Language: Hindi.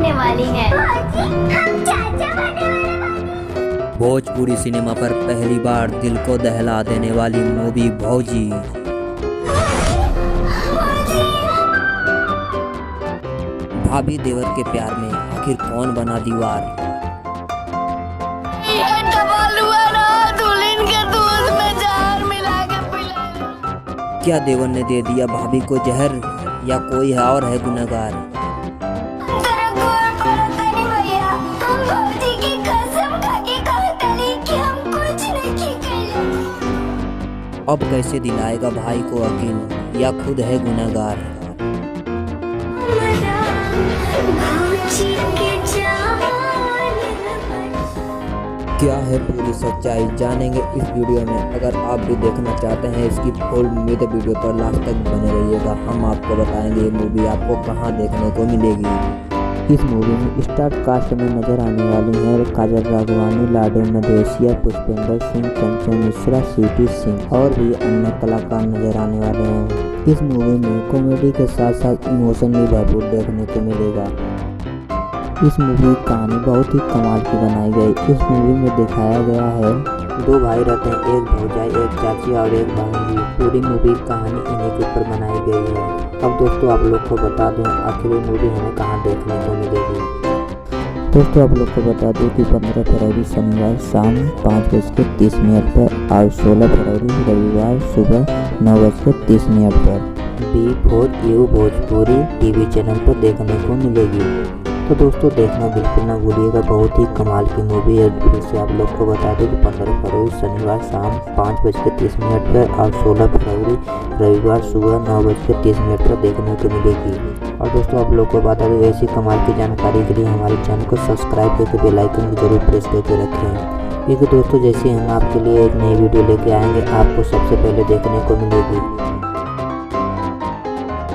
होने वाली है। हम चाचा बनने वाले। भोजपुरी सिनेमा पर पहली बार दिल को दहला देने वाली मूवी भौजी। भाभी देवर के प्यार में आखिर कौन बना दीवार। क्या देवर ने दे दिया भाभी को जहर या कोई और है गुनहगार। अब कैसे दिलाएगा भाई को यकीन या खुद है गुनहगार। क्या है पूरी सच्चाई जानेंगे इस वीडियो में। अगर आप भी देखना चाहते हैं इसकी फुल मूवी तो वीडियो पर लास्ट तक बने रहिएगा। हम आपको बताएंगे ये मूवी आपको कहां देखने को मिलेगी। इस मूवी में स्टार कास्ट में नजर आने वाली हैं काजल राघवानी, लाडो मदेशिया, पुष्पेंद्र सिंह, कंचन मिश्रा, सीटी सिंह और भी अन्य कलाकार नजर आने वाले हैं। इस मूवी में कॉमेडी के साथ साथ इमोशन भी भरपूर देखने को मिलेगा। इस मूवी की कहानी बहुत ही कमाल की बनाई गई। इस मूवी में दिखाया गया है दो भाई रहते हैं, एक भौजाई, एक चाची और एक भांजी। पूरी मूवी की कहानी इन्हीं के ऊपर बनाई गई है। अब दोस्तों आप लोग को बता दूं आखिर ये मूवी हमें कहां देखने को मिलेगी। दोस्तों आप लोग को बता दूं कि 15 फरवरी शनिवार शाम 5:30 पर और 16 फरवरी रविवार सुबह 9:30 पर B4U भोजपुरी टीवी चैनल पर देखने को मिलेगी। तो दोस्तों देखना बिल्कुल ना भूलिएगा, बहुत ही कमाल की मूवी है। फिर से आप लोग को बता दें कि 15 फरवरी शनिवार शाम 5:30 पर और 16 फरवरी रविवार सुबह 9:30 पर देखने को मिलेगी। और दोस्तों आप लोग को बता दें ऐसी कमाल की जानकारी के लिए हमारे चैनल को सब्सक्राइब करके बेल आइकन को जरूर प्रेस करके रखें, क्योंकि दोस्तों जैसे हम आपके लिए एक नई वीडियो लेके आएंगे आपको सबसे पहले देखने को मिलेगी।